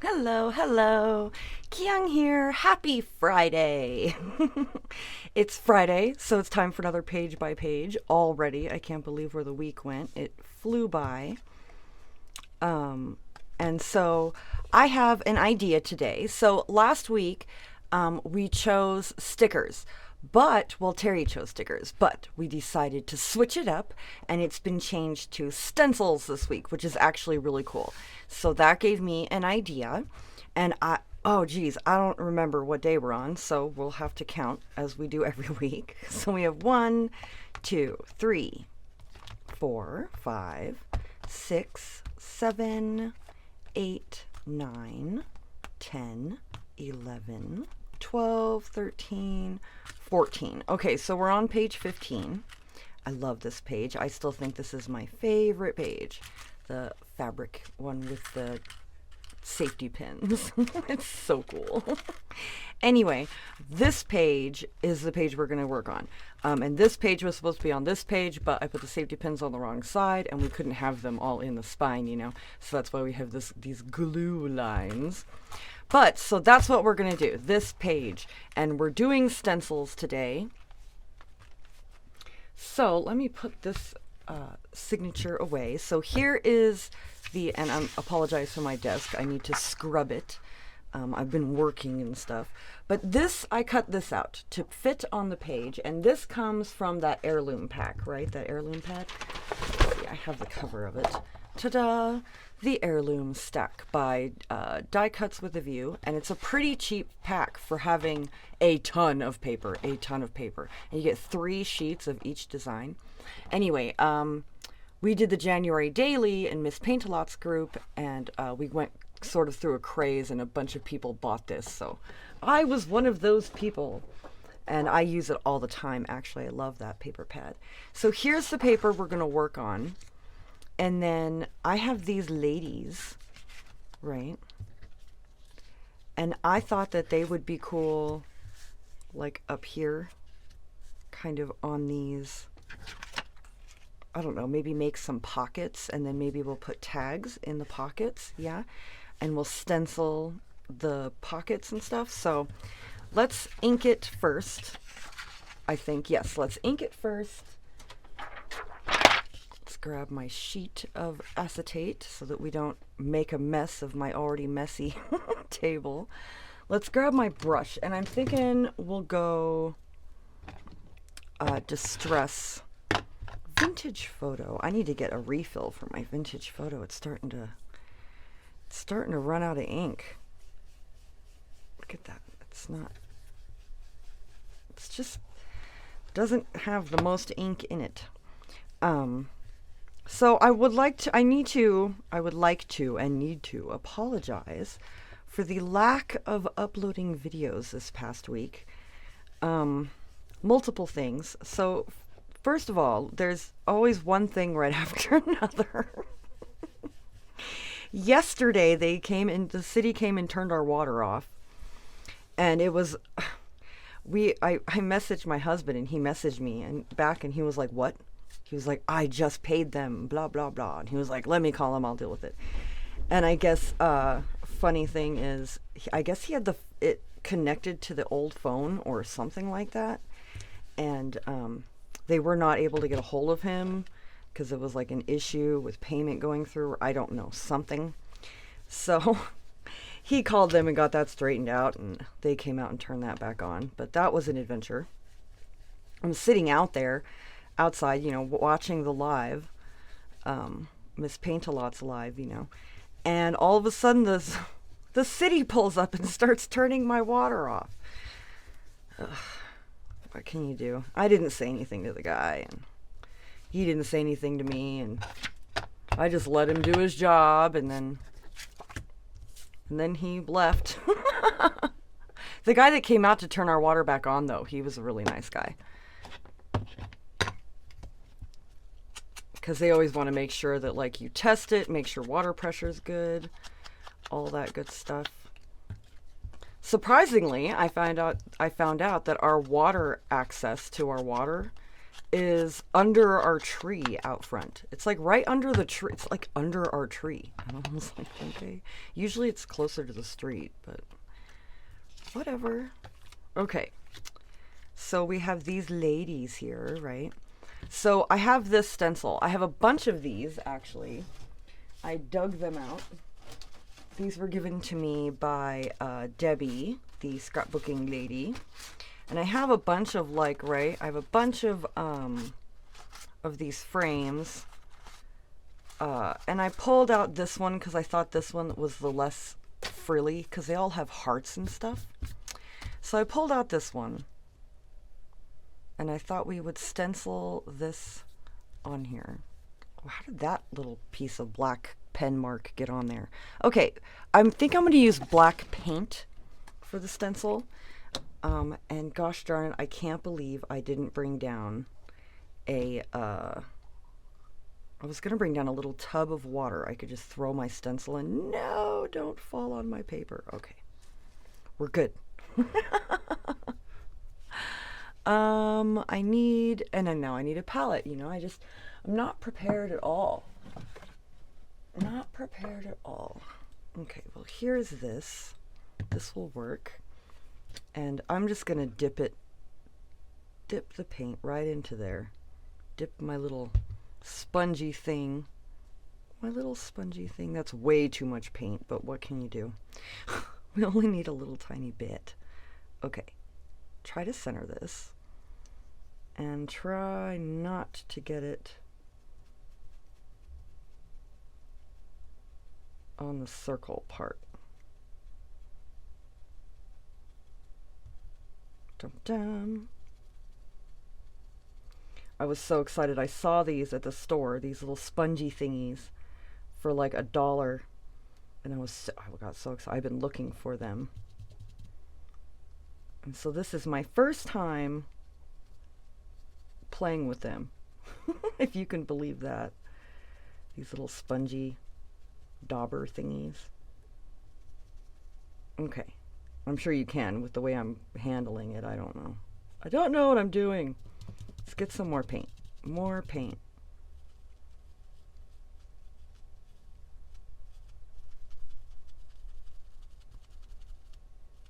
Hello, hello. Kyung here. Happy Friday. It's Friday, so it's time for another page by page already. I can't believe where the week went. It flew by. Um, and so I have an idea today. So last week, we chose stickers. Well, Teri chose stickers, but we decided to switch it up and it's been changed to stencils this week, which is actually really cool. So that gave me an idea. Oh geez, I don't remember what day we're on, so we'll have to count as we do every week. So we have 1, 2, 3, 4, 5, 6, 7, 8, 9, 10, 11, 12, 13, 14. Okay, so we're on page 15. I love this page. I still think this is my favorite page. The fabric one with the safety pins. It's so cool. Anyway, this page is the page we're going to work on. And this page was supposed to be on this page, but I put the safety pins on the wrong side and we couldn't have them all in the spine, you know. So that's why we have these glue lines. But so that's what we're going to do, this page. And we're doing stencils today. So let me put this signature away. So here is and I apologize for my desk. I need to scrub it. I've been working and stuff. But I cut this out to fit on the page. And this comes from that heirloom pack, right? That heirloom pack. See, I have the cover of it. Ta-da! The Heirloom Stack by Die Cuts with a View. And it's a pretty cheap pack for having a ton of paper. And you get 3 sheets of each design. Anyway, we did the January daily in Miss Paintalot's group, and we went sort of through a craze, and a bunch of people bought this. So I was one of those people, and I use it all the time. Actually, I love that paper pad. So here's the paper we're going to work on. And then I have these ladies, right? And I thought that they would be cool, like up here, kind of on these. I don't know, maybe make some pockets, and then maybe we'll put tags in the pockets, yeah? And we'll stencil the pockets and stuff. So let's ink it first, I think. Yes, let's ink it first. Let's grab my sheet of acetate so that we don't make a mess of my already messy table. Let's grab my brush, and I'm thinking we'll go Distress Vintage Photo. I need to get a refill for my vintage photo. It's starting to run out of ink. Look at that. It's just doesn't have the most ink in it. So I would like to and need to apologize for the lack of uploading videos this past week. Multiple things. So first of all, there's always one thing right after another. Yesterday, the city came and turned our water off. And it was, I messaged my husband and he messaged me back and he was like, what? He was like, I just paid them, blah, blah, blah. And he was like, let me call him, I'll deal with it. And I guess, funny thing is, I guess he had it connected to the old phone or something like that. And, they were not able to get a hold of him because it was like an issue with payment going through, or I don't know, something. So he called them and got that straightened out, and they came out and turned that back on. But that was an adventure. I'm sitting outside, you know, watching the live, Miss Paintalot's live, you know, and all of a sudden the city pulls up and starts turning my water off. Ugh. What can you do? I didn't say anything to the guy, and he didn't say anything to me, and I just let him do his job, and then he left. The guy that came out to turn our water back on, though, he was a really nice guy. Because they always want to make sure that, like, you test it, make sure water pressure is good, all that good stuff. Surprisingly, I found out that our water access to our water is under our tree out front. It's like right under the tree. It's like under our tree. And I was like, okay. Usually it's closer to the street, but whatever. Okay. So we have these ladies here, right? So I have this stencil. I have a bunch of these, actually. I dug them out. These were given to me by Debbie, the scrapbooking lady. And I have a bunch of I have a bunch of these frames. And I pulled out this one because I thought this one was the less frilly, because they all have hearts and stuff. So I pulled out this one. And I thought we would stencil this on here. How did that little piece of black pen mark get on there? Okay, I think I'm going to use black paint for the stencil. And gosh darn it, I can't believe I didn't bring down I was going to bring down a little tub of water. I could just throw my stencil in. No, don't fall on my paper. Okay, we're good. I need a palette, you know. I'm not prepared at all. Not prepared at all. Okay, well, here's this. This will work. And I'm just going to dip the paint right into there. Dip my little spongy thing. My little spongy thing. That's way too much paint, but what can you do? We only need a little tiny bit. Okay, try to center this. And try not to get it on the circle part. Dum dum. I was so excited. I saw these at the store, these little spongy thingies for like $1. And I got so excited. I've been looking for them. And so this is my first time playing with them. If you can believe that. These little spongy dauber thingies. Okay. I'm sure you can with the way I'm handling it. I don't know. I don't know what I'm doing. Let's get some more paint. More paint.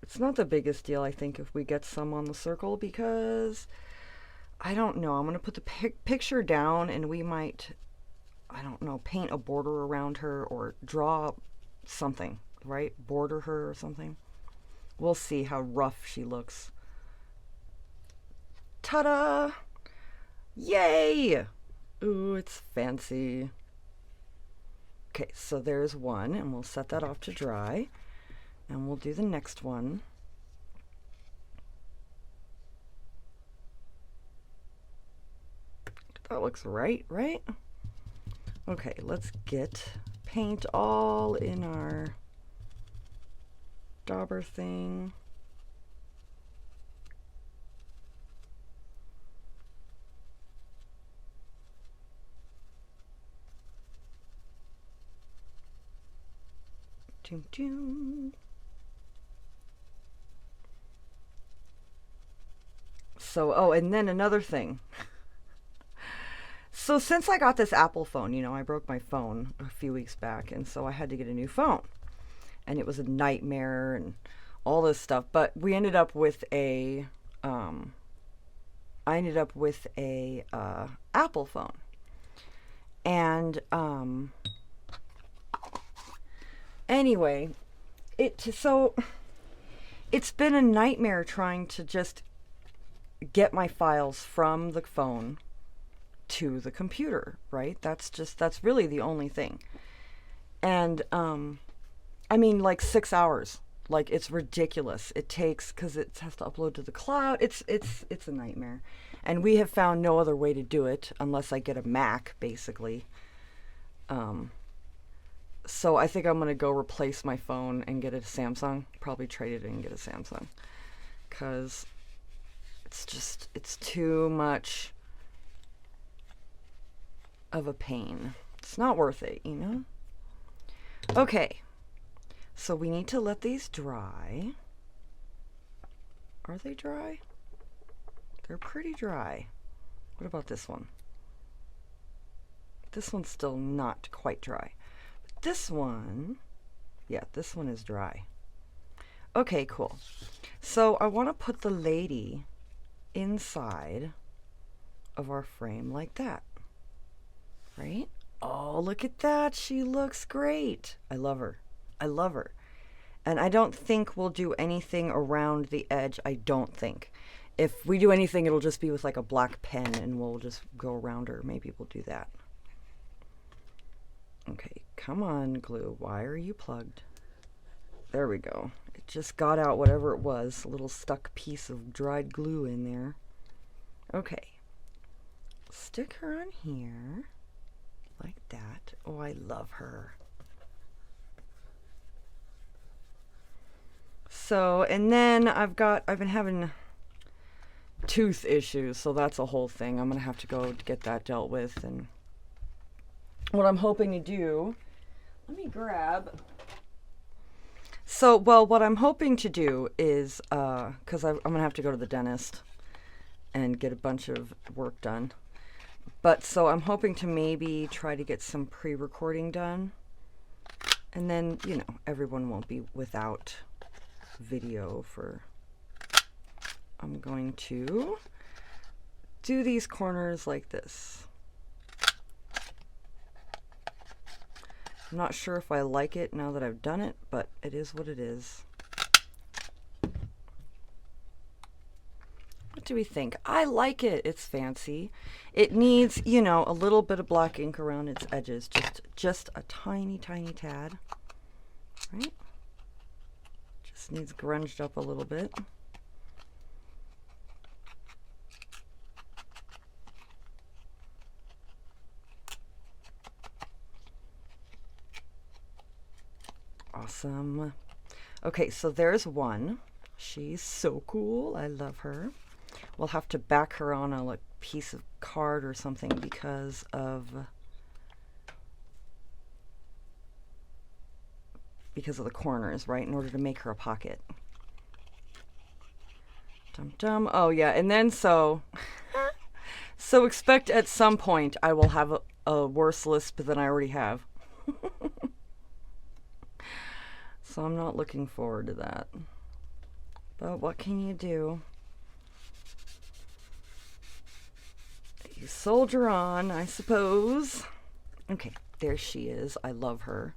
It's not the biggest deal, I think, if we get some on the circle, because I don't know. I'm going to put the picture down and we might, I don't know, paint a border around her or draw something, right? Border her or something. We'll see how rough she looks. Ta-da! Yay! Ooh, it's fancy. Okay, so there's one, and we'll set that off to dry. And we'll do the next one. That looks right? Okay, let's get paint all in our dauber thing. Doom doom. So, oh, and then another thing. So since I got this Apple phone, you know, I broke my phone a few weeks back, and so I had to get a new phone. And it was a nightmare and all this stuff. But we ended up with I ended up with a Apple phone. And anyway, it's been a nightmare trying to just get my files from the phone to the computer, right? That's really the only thing. And I mean, like 6 hours. Like, it's ridiculous. It takes, because it has to upload to the cloud. It's a nightmare. And we have found no other way to do it unless I get a Mac, basically. So I think I'm going to go replace my phone and get a Samsung. Probably trade it in and get a Samsung. Because it's too much of a pain. It's not worth it, you know? Okay. So we need to let these dry. Are they dry? They're pretty dry. What about this one? This one's still not quite dry. But this one, yeah, this one is dry. Okay, cool. So I want to put the lady inside of our frame like that, right? Oh, look at that. She looks great. I love her. I love her. And I don't think we'll do anything around the edge. I don't think. If we do anything, it'll just be with like a black pen and we'll just go around her. Maybe we'll do that. Okay, come on, glue. Why are you plugged? There we go. It just got out whatever it was. A little stuck piece of dried glue in there. Okay. Stick her on here. Like that. Oh, I love her. So, and then I've been having tooth issues, so that's a whole thing. I'm going to have to go to get that dealt with. And what I'm hoping to do, let me grab. So, well, what I'm hoping to do is, because I'm going to have to go to the dentist and get a bunch of work done. But so I'm hoping to maybe try to get some pre-recording done. And then, you know, everyone won't be without video for... I'm going to do these corners like this. I'm not sure if I like it now that I've done it, but it is what it is. What do we think? I like it. It's fancy. It needs, you know, a little bit of black ink around its edges. Just a tiny, tiny tad. Right? Just needs grunged up a little bit. Awesome. Okay, so there's one. She's so cool. I love her. We'll have to back her on a like, piece of card or something because of the corners, right? In order to make her a pocket. Dum dum. Oh yeah, and then so expect at some point I will have a worse lisp than I already have. So I'm not looking forward to that. But what can you do? You soldier on, I suppose. Okay, there she is. I love her.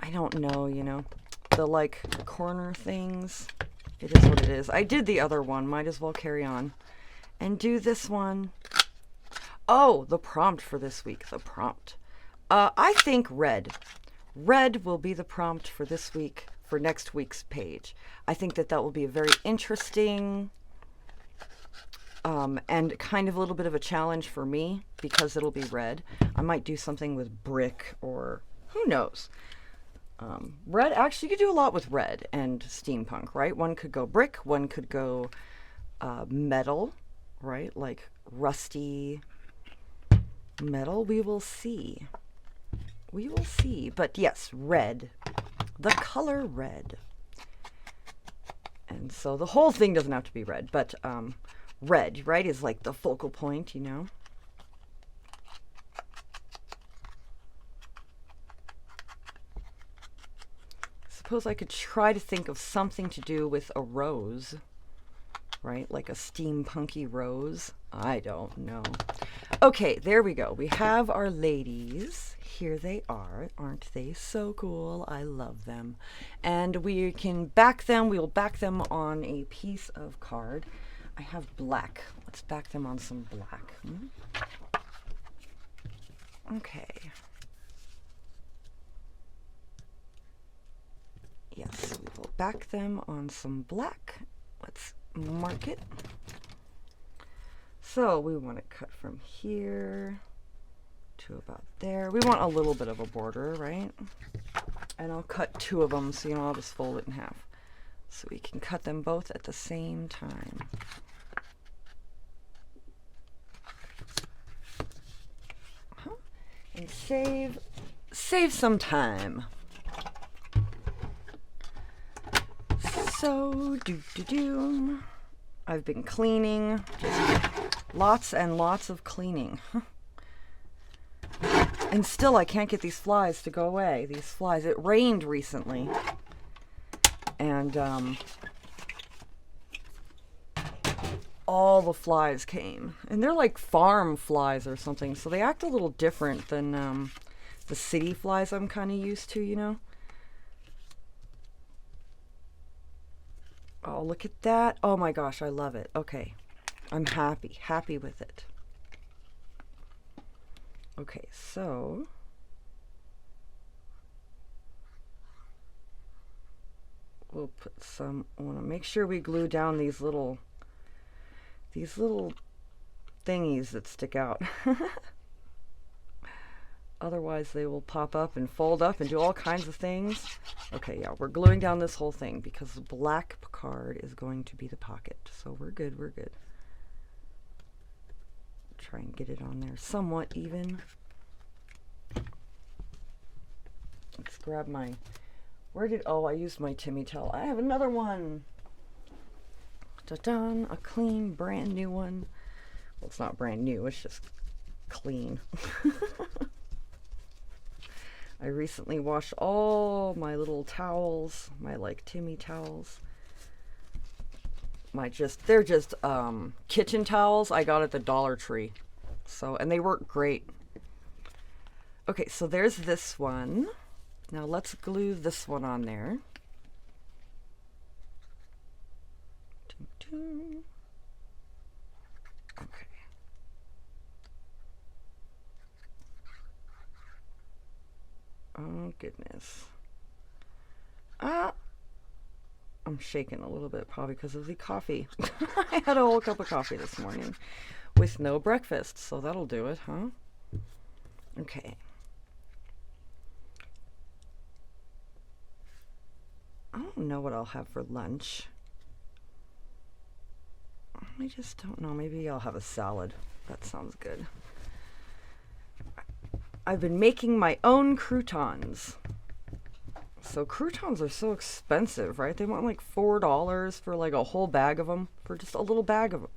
I don't know, you know, the like corner things. It is what it is. I did the other one. Might as well carry on and do this one. Oh, the prompt for this week. The prompt. I think red. Red will be the prompt for this week, for next week's page. I think that will be a very interesting and kind of a little bit of a challenge for me because it'll be red. I might do something with brick or who knows. Red, actually, you could do a lot with red and steampunk, right? One could go brick, one could go metal, right? Like rusty metal. We will see. We will see. But yes, red. The color red. And so the whole thing doesn't have to be red, but red, right, is like the focal point, you know? Suppose I could try to think of something to do with a rose, right? Like a steampunky rose. I don't know. Okay, there we go. We have our ladies. Here they are. Aren't they so cool? I love them. And we can back them. We'll back them on a piece of card. I have black. Let's back them on some black. Okay. Yes, we will back them on some black. Let's mark it. So we want to cut from here to about there. We want a little bit of a border, right? And I'll cut two of them, so you know, I'll just fold it in half. So we can cut them both at the same time. And save some time. So, I've been cleaning, just Lots and lots of cleaning. And still I can't get these flies to go away. These flies. It rained recently. And all the flies came. And they're like farm flies or something. So they act a little different than the city flies I'm kind of used to, you know. Oh, look at that. Oh my gosh, I love it. Okay. I'm happy with it. Okay, so we'll put some, I want to make sure we glue down these little thingies that stick out. Otherwise they will pop up and fold up and do all kinds of things. Okay, yeah, we're gluing down this whole thing because the black card is going to be the pocket. So we're good, we're good. Try and get it on there somewhat even. Let's grab my, I used my Timmy towel. I have another one. Ta-da, a clean, brand new one. Well, it's not brand new, it's just clean. I recently washed all my little towels, my like Timmy towels. They're just kitchen towels I got at the Dollar Tree. So, and they work great. Okay, so there's this one. Now let's glue this one on there. Okay. Oh goodness. I'm shaking a little bit probably because of the coffee. I had a whole cup of coffee this morning with no breakfast, so that'll do it, huh? Okay. I don't know what I'll have for lunch. I just don't know. Maybe I'll have a salad. That sounds good. I've been making my own croutons. So croutons are so expensive, right? They want like $4 for like a whole bag of them, for just a little bag of them.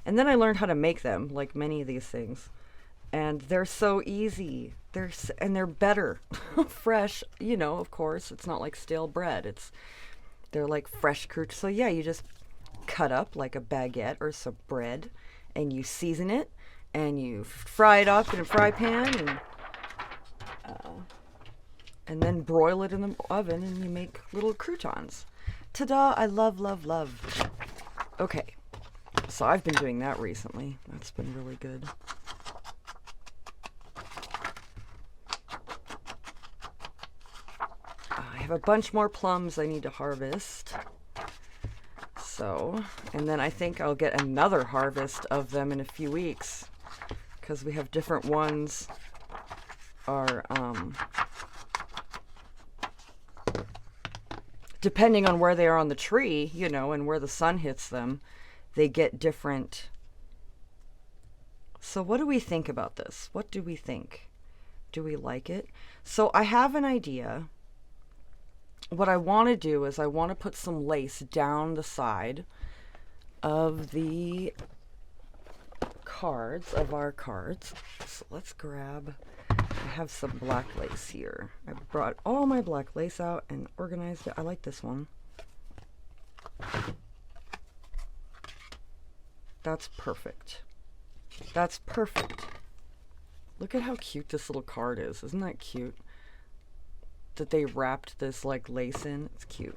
And then I learned how to make them, like many of these things. And they're so easy. They're better. Fresh, you know, of course. It's not like stale bread. They're like fresh croutons. So yeah, you just cut up like a baguette or some bread, and you season it, and you fry it up in a fry pan, and then broil it in the oven, and you make little croutons. Ta-da! I love, love, love. Okay, so I've been doing that recently. That's been really good. I have a bunch more plums I need to harvest. So, and then I think I'll get another harvest of them in a few weeks, because we have different ones are, depending on where they are on the tree, you know, and where the sun hits them, they get different. So what do we think about this? What do we think? Do we like it? So I have an idea. What I want to do is I want to put some lace down the side of the cards, of our cards. So let's grab, I have some black lace here. I brought all my black lace out and organized it. I like this one. That's perfect. That's perfect. Look at how cute this little card is. Isn't that cute? That they wrapped this like lace in. It's cute.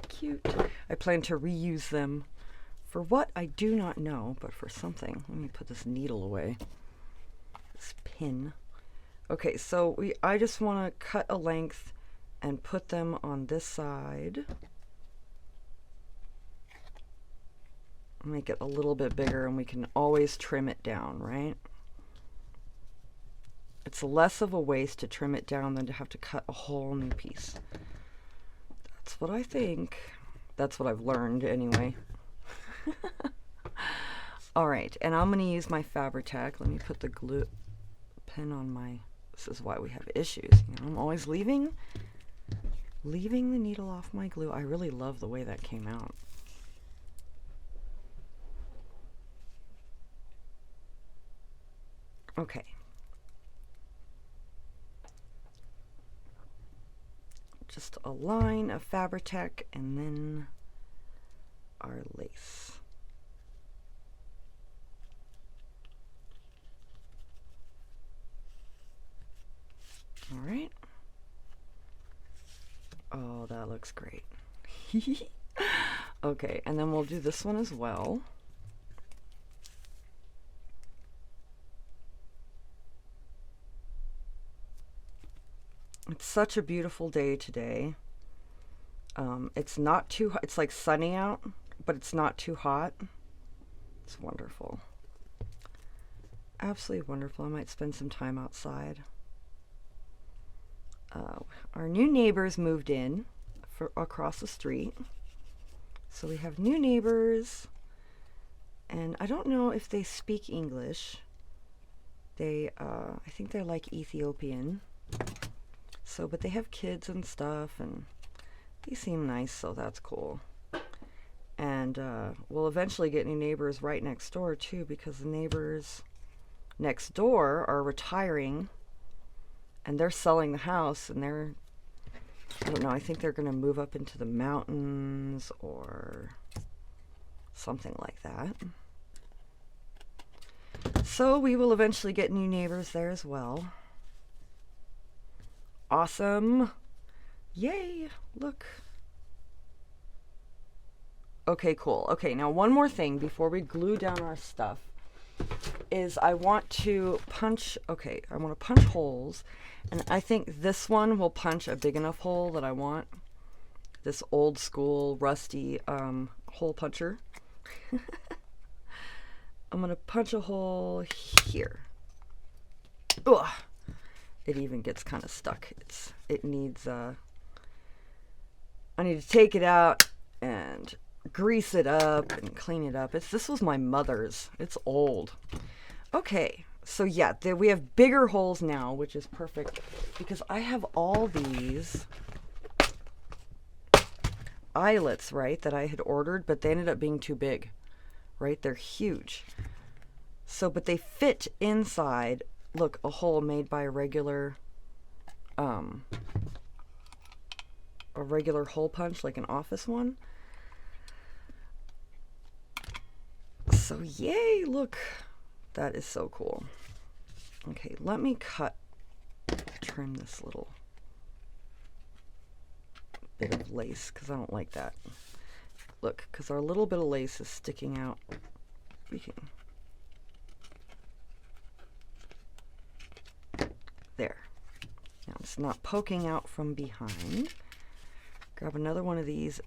Cute. I plan to reuse them for what I do not know, but for something. Let me put this needle away. This pin. Okay, so I just want to cut a length and put them on this side. Make it a little bit bigger, and we can always trim it down, right? It's less of a waste to trim it down than to have to cut a whole new piece. That's what I think. That's what I've learned anyway. All right, and I'm going to use my Fabri-Tac. Let me put the glue pen on my, this is why we have issues. You know, I'm always leaving the needle off my glue. I really love the way that came out. Okay. Just a line of Fabri-Tac and then our lace. All right. Oh, that looks great. Okay, and then we'll do this one as well. It's such a beautiful day today. It's not too hot. It's like sunny out, but it's not too hot. It's wonderful. Absolutely wonderful. I might spend some time outside. Our new neighbors moved in across the street. So we have new neighbors, and I don't know if they speak English. I think they're like Ethiopian. So, but they have kids and stuff, and they seem nice, so that's cool. And we'll eventually get new neighbors right next door too, because the neighbors next door are retiring, and they're selling the house, and I don't know, I think they're going to move up into the mountains or something like that. So we will eventually get new neighbors there as well. Awesome. Yay, look. Okay, cool. Okay, now one more thing before we glue down our stuff is I want to punch, okay, I want to punch holes, and I think this one will punch a big enough hole that I want. This old school rusty hole puncher. I'm going to punch a hole here. Ugh. It even gets kind of stuck. It needs, I need to take it out and grease it up and clean it up. This was my mother's. It's old. Okay, so yeah, we have bigger holes now, which is perfect because I have all these eyelets, right, that I had ordered, but they ended up being too big, right? They're huge. So, but they fit inside, look, a hole made by a regular hole punch, like an office one. So yay, look, that is so cool. Okay, let me trim this little bit of lace because I don't like that. Look, because our little bit of lace is sticking out. We can, there. Now it's not poking out from behind. Grab another one of these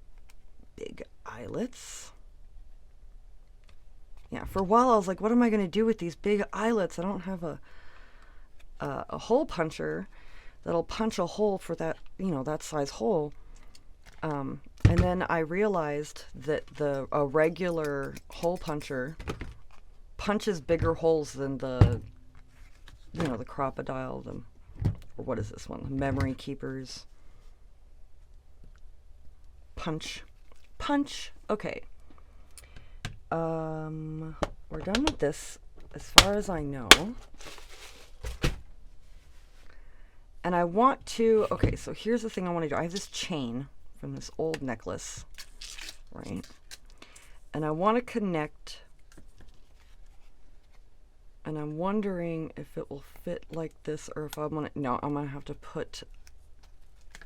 big eyelets. Yeah, for a while I was like, what am I going to do with these big eyelets? I don't have a hole puncher that'll punch a hole for that, that size hole. And then I realized that a regular hole puncher punches bigger holes than the crocodile, or what is this one? The memory keepers. Punch. Okay. We're done with this as far as I know. And I want to, okay, so here's the thing I want to do. I have this chain from this old necklace, right? And I want to connect, and I'm wondering if it will fit like this or if I want to, no, I'm going to have to put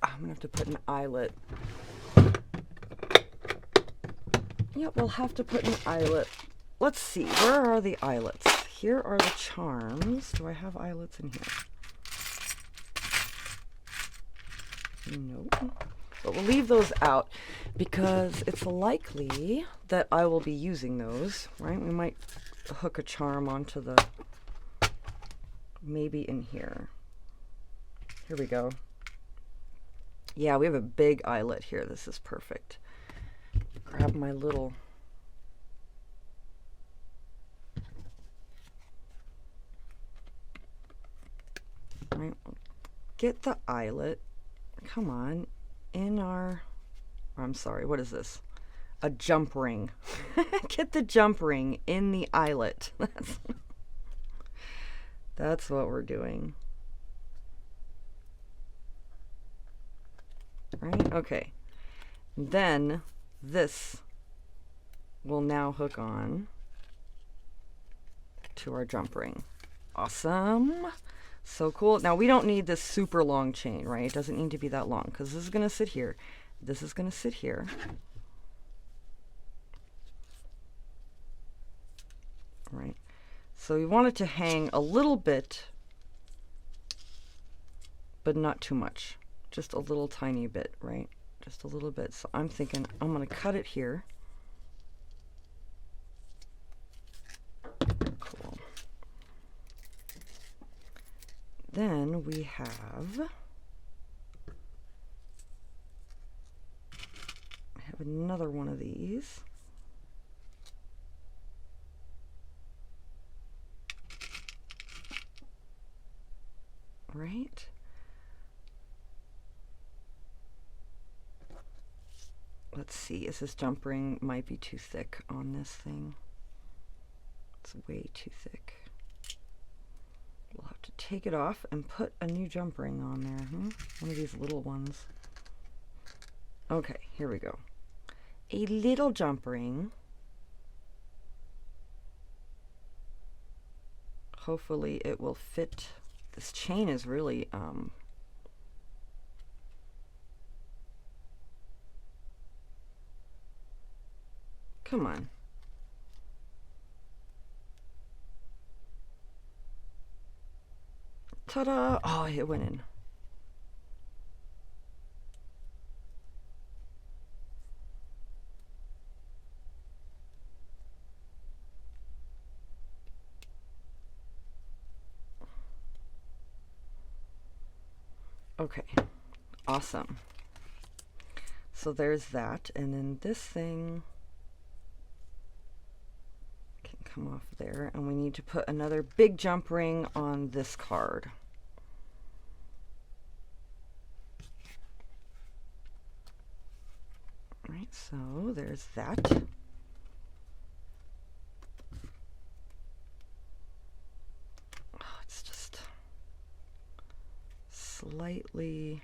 an eyelet. Yep, we'll have to put an eyelet. Let's see, where are the eyelets? Here are the charms. Do I have eyelets in here? Nope. But we'll leave those out because it's likely that I will be using those, right? We might hook a charm onto maybe in here. Here we go. Yeah, we have a big eyelet here. This is perfect. Grab my little right, get the eyelet, come on, in I'm sorry, what is this? A jump ring. Get the jump ring in the eyelet. That's what we're doing. Right? Okay. Then this will now hook on to our jump ring. Awesome. So cool. Now we don't need this super long chain, right? It doesn't need to be that long because this is going to sit here. This is going to sit here. Right. So we want it to hang a little bit, but not too much. Just a little tiny bit, right? Just a little bit. So I'm thinking I'm going to cut it here. Cool. Then we have another one of these. Right? Let's see, is this jump ring might be too thick on this thing. It's way too thick. We'll have to take it off and put a new jump ring on there. One of these little ones. Okay, here we go. A little jump ring. Hopefully it will fit. This chain is really come on. Ta-da! Oh, it went in. Okay, awesome. So there's that, and then this thing can come off there, and we need to put another big jump ring on this card. All right, so there's that. Oh, it's just slightly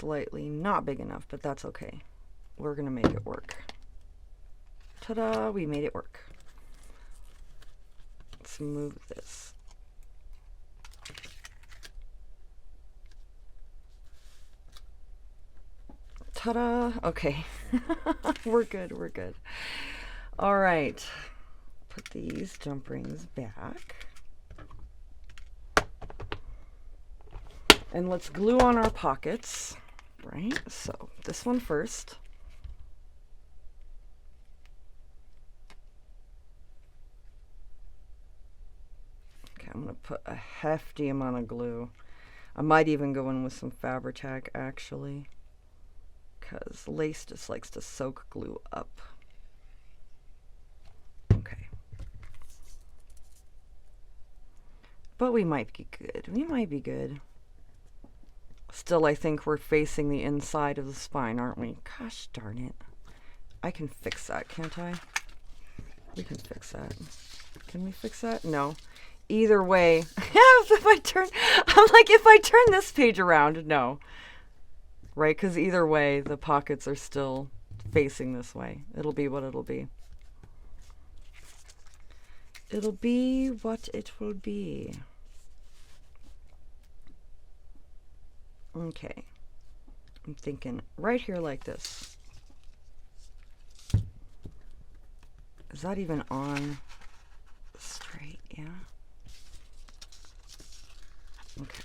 slightly not big enough, but that's okay. We're gonna make it work. Ta-da, we made it work. Let's move this. Ta-da, okay. We're good, we're good. All right, put these jump rings back. And let's glue on our pockets, right? So this one first. Okay, I'm gonna put a hefty amount of glue. I might even go in with some Fabri-Tac actually, because lace just likes to soak glue up. Okay. But we might be good. We might be good. Still, I think we're facing the inside of the spine, aren't we? Gosh darn it. I can fix that, can't I? We can fix that. Can we fix that? No. Either way, if I turn, I'm like, if I turn this page around, no. Right? Because either way, the pockets are still facing this way. It'll be what it'll be. It'll be what it will be. Okay, I'm thinking right here like this. Is that even on straight? Yeah. Okay.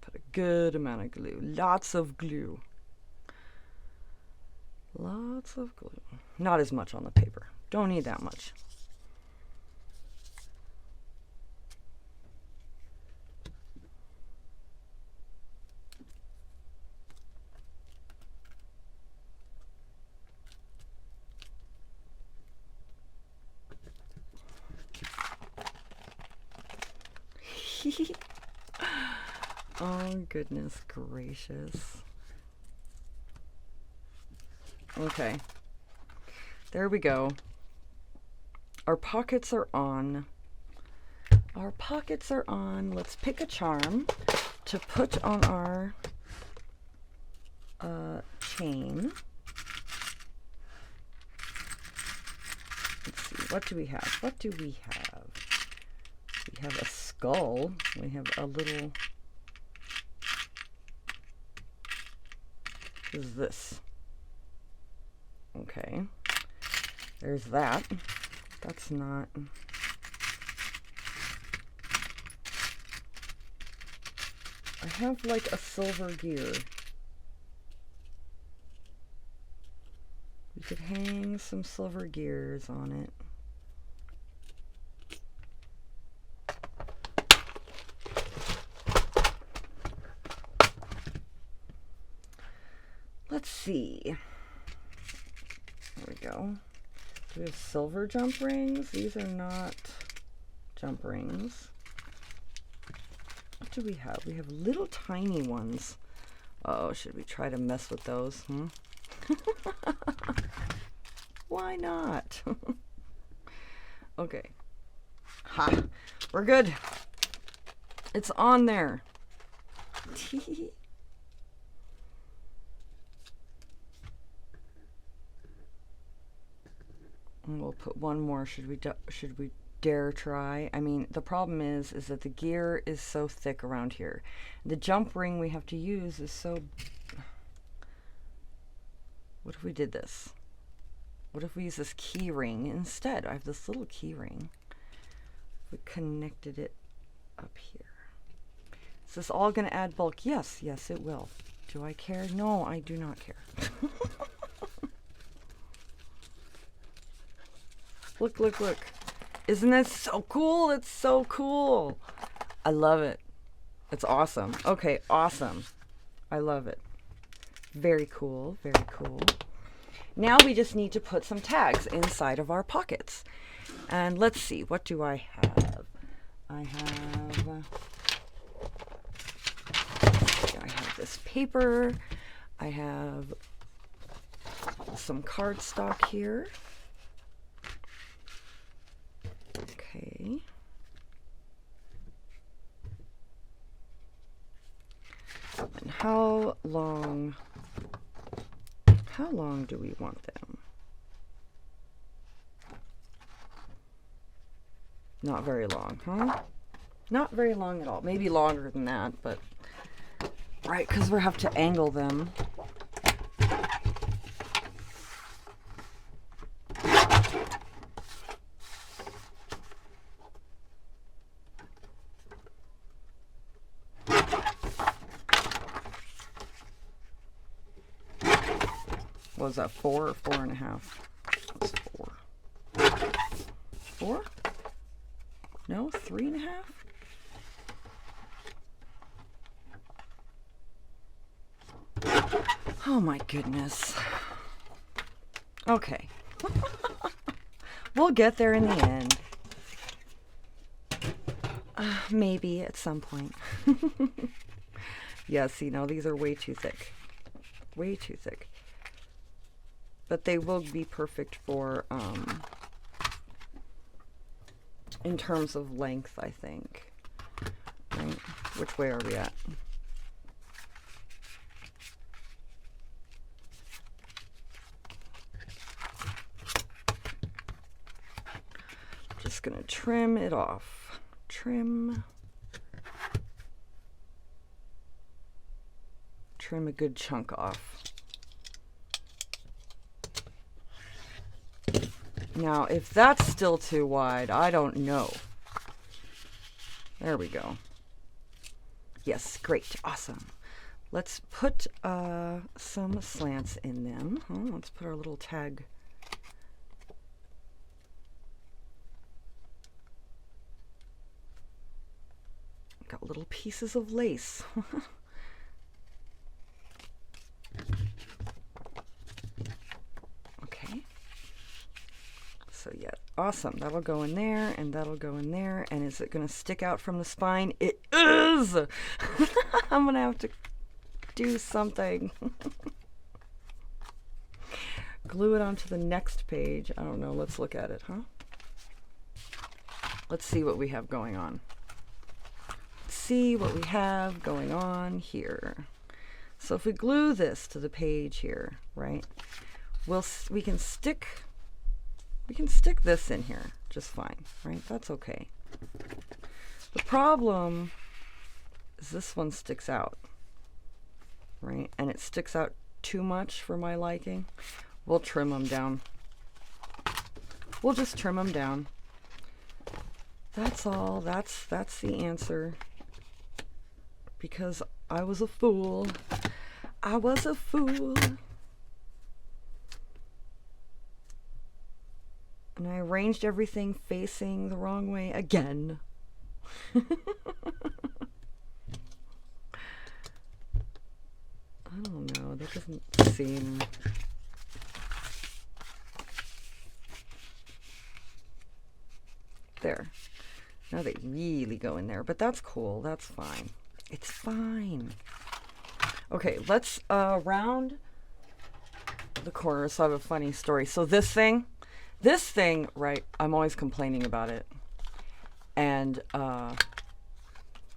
Put a good amount of glue. Lots of glue. Lots of glue. Not as much on the paper. Don't need that much. Oh, goodness gracious. Okay. There we go. Our pockets are on. Our pockets are on. Let's pick a charm to put on our chain. Let's see. What do we have? What do we have? We have a skull. We have a little... What is this? Okay. There's that. That's not... I have like a silver gear. We could hang some silver gears on it. Let's see. There we go. Do we have silver jump rings? These are not jump rings. What do we have? We have little tiny ones. Oh, should we try to mess with those? Why not? Okay. Ha! We're good. It's on there. And we'll put one more. Should we dare try? I mean, the problem is that the gear is so thick around here. The jump ring we have to use is so... What if we did this? What if we use this key ring instead? I have this little key ring. We connected it up here. Is this all going to add bulk? Yes, yes, it will. Do I care? No, I do not care. Look, look, look. Isn't that so cool? It's so cool. I love it. It's awesome. Okay, awesome. I love it. Very cool, very cool. Now we just need to put some tags inside of our pockets. And let's see, what do I have? I have this paper. I have some cardstock here. Okay. And how long do we want them? Not very long, huh? Not very long at all. Maybe longer than that, but right, because we have to angle them. Was that 4 or 4.5? That's 4. 4? No, 3.5? Oh my goodness. Okay. We'll get there in the end. Maybe at some point. Yeah, see, now these are way too thick. Way too thick. But they will be perfect for, in terms of length, I think. Right? Which way are we at? Just gonna trim it off. Trim a good chunk off. Now, if that's still too wide, I don't know. There we go. Yes, great, awesome. Let's put some slants in them. Oh, let's put our little tag. Got little pieces of lace. Okay. So yeah, Awesome. That'll go in there, and that'll go in there. And is it going to stick out from the spine? It is! I'm going to have to do something. Glue it onto the next page. I don't know. Let's look at it, huh? Let's see what we have going on. See what we have going on here. So if we glue this to the page here, right? We can stick this in here just fine, right? That's okay. The problem is this one sticks out, right? And it sticks out too much for my liking. We'll trim them down. We'll just trim them down. That's all. That's the answer. Because I was a fool. I was a fool. And I arranged everything facing the wrong way again. I don't know. That doesn't seem... There. Now they really go in there. But that's cool. That's fine. It's fine. Okay, let's round the corner. So I have a funny story. So this thing, right, I'm always complaining about it. And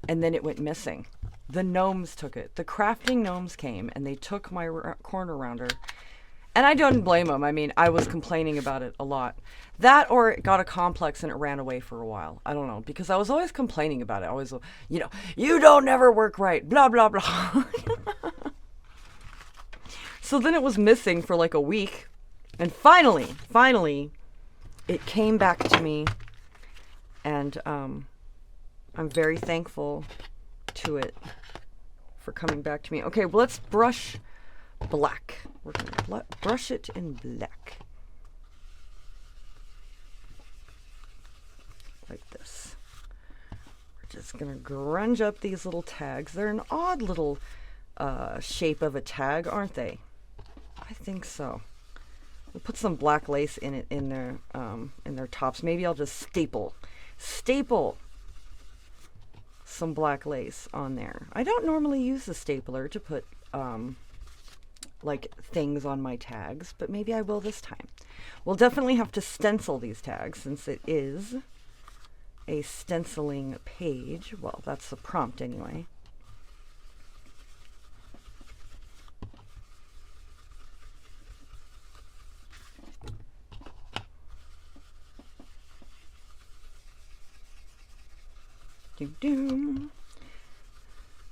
then it went missing. The gnomes took it. The crafting gnomes came and they took my corner rounder. And I don't blame them. I mean, I was complaining about it a lot. That or it got a complex and it ran away for a while. I don't know. Because I was always complaining about it. I was, you know, you don't never work right. Blah, blah, blah. So then it was missing for like a week. And finally, it came back to me. And I'm very thankful to it for coming back to me. Okay, well, let's brush black. We're going to brush it in black. Like this. We're just going to grunge up these little tags. They're an odd little shape of a tag, aren't they? I think so. We'll put some black lace in it in their tops. Maybe I'll just staple some black lace on there. I don't normally use the stapler to put like things on my tags, but maybe I will this time. We'll definitely have to stencil these tags since it is a stenciling page. Well, that's the prompt anyway.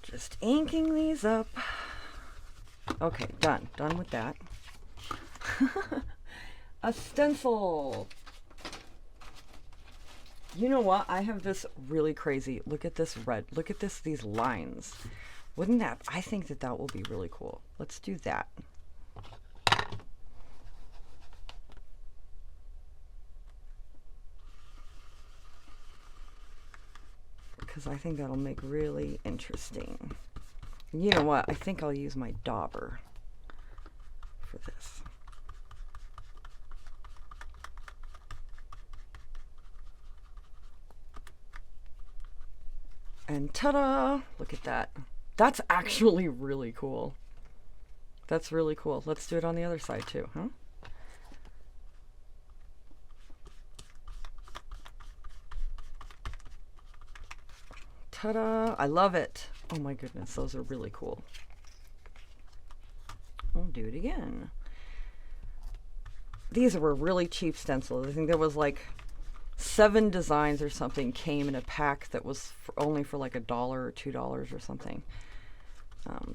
Just inking these up. Okay, done with that. A stencil. You know what? I have this really crazy. Look at this red. Look at these lines. Wouldn't that? I think that will be really cool. Let's do that. Because I think that'll make really interesting. You know what? I think I'll use my dauber for this. And ta-da! Look at that. That's actually really cool. That's really cool. Let's do it on the other side too, huh? Ta-da! I love it. Oh my goodness, those are really cool. I'll do it again. These were really cheap stencils. I think there was like 7 designs or something came in a pack that was only for like $1 or $2 or something.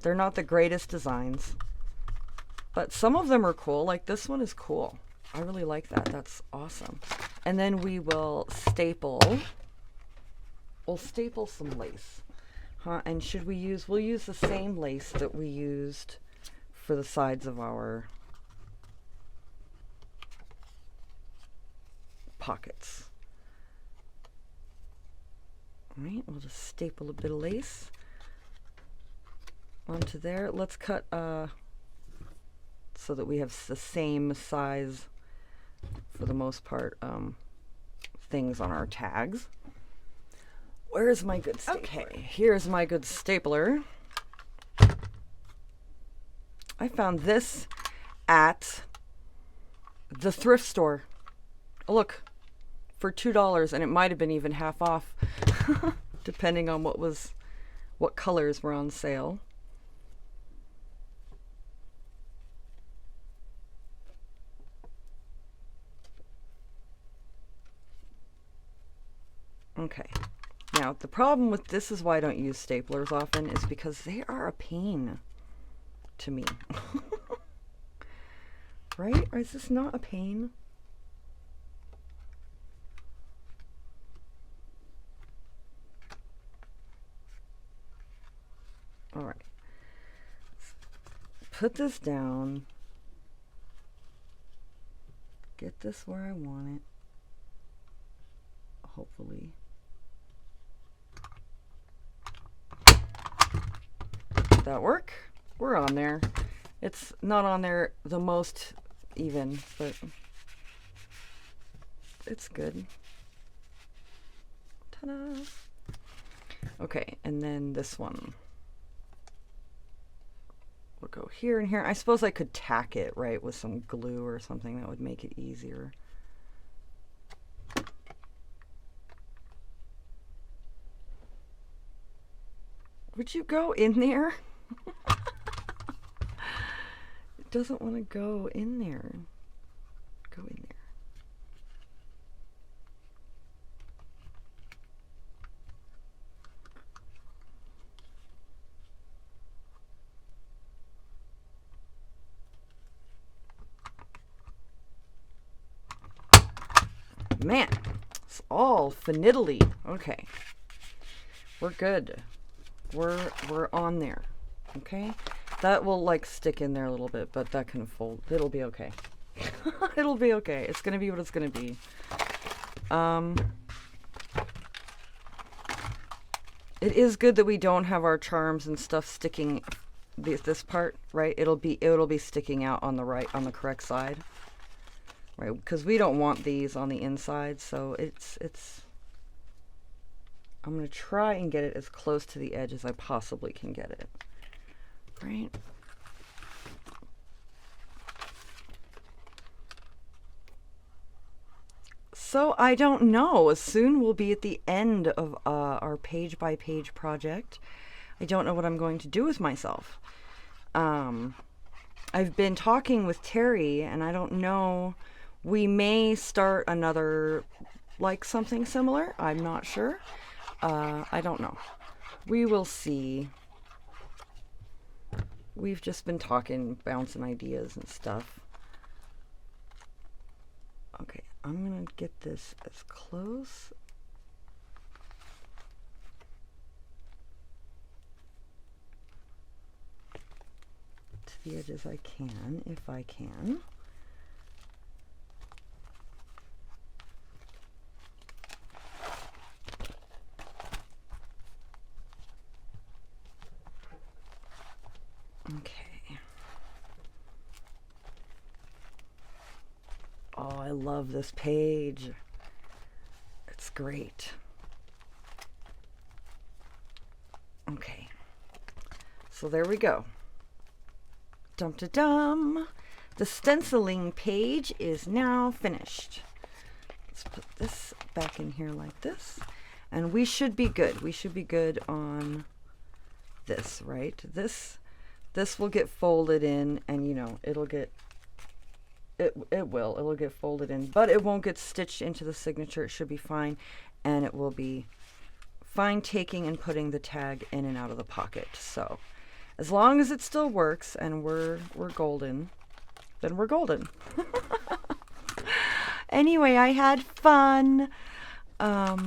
They're not the greatest designs, but some of them are cool. Like this one is cool. I really like that. That's awesome. And then we will staple. We'll staple some lace. Huh? And we'll use the same lace that we used for the sides of our pockets. All right, we'll just staple a bit of lace onto there. Let's cut so that we have the same size for the most part, things on our tags. Where's my good stapler? Okay, here's my good stapler. I found this at the thrift store. Oh, look, for $2, and it might have been even half off, depending on what colors were on sale. Okay. Now, the problem with this is why I don't use staplers often, is because they are a pain to me. Right? Or is this not a pain? All right. Put this down. Get this where I want it. Hopefully. Did that work? We're on there. It's not on there the most even, but it's good. Ta-da! Okay, and then this one will go here and here. I suppose I could tack it, right, with some glue or something that would make it easier. Would you go in there? It doesn't want to go in there. Go in there. Man, it's all finiddly. Okay. We're good. We're on there. Okay? That will like stick in there a little bit, but that can fold. It'll be okay. It'll be okay. It's gonna be what it's gonna be. It is good that we don't have our charms and stuff sticking this part, right? It'll be sticking out on the correct side. Right? Because we don't want these on the inside, so I'm going to try and get it as close to the edge as I possibly can get it. Right? So I don't know. Soon we'll be at the end of our page-by-page project. I don't know what I'm going to do with myself. I've been talking with Teri, and I don't know. We may start another, like something similar. I'm not sure. I don't know. We will see. We've just been talking, bouncing ideas and stuff. Okay, I'm going to get this as close to the edge as I can, if I can. Okay. Oh, I love this page. It's great. Okay. So there we go. Dum-da-dum. The stenciling page is now finished. Let's put this back in here like this. And we should be good. We should be good on this, right? This will get folded in, and you know, it'll get folded in, but it won't get stitched into the signature. It should be fine, and it will be fine taking and putting the tag in and out of the pocket. So as long as it still works and we're golden, then we're golden. Anyway, I had fun. I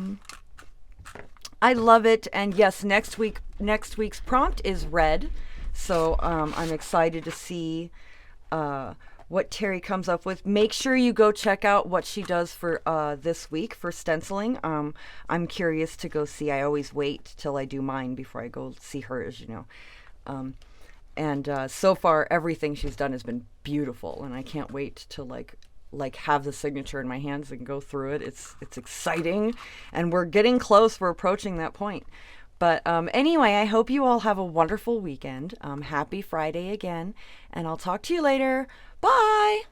love it. And yes, next week's prompt is red. So I'm excited to see what Teri comes up with. Make sure you go check out what she does for this week for stenciling. I'm curious to go see. I always wait till I do mine before I go see hers, you know. And so far, everything she's done has been beautiful, and I can't wait to like like have the signature in my hands and go through it. It's exciting, and we're getting close. We're approaching that point. But anyway, I hope you all have a wonderful weekend. Happy Friday again, and I'll talk to you later. Bye!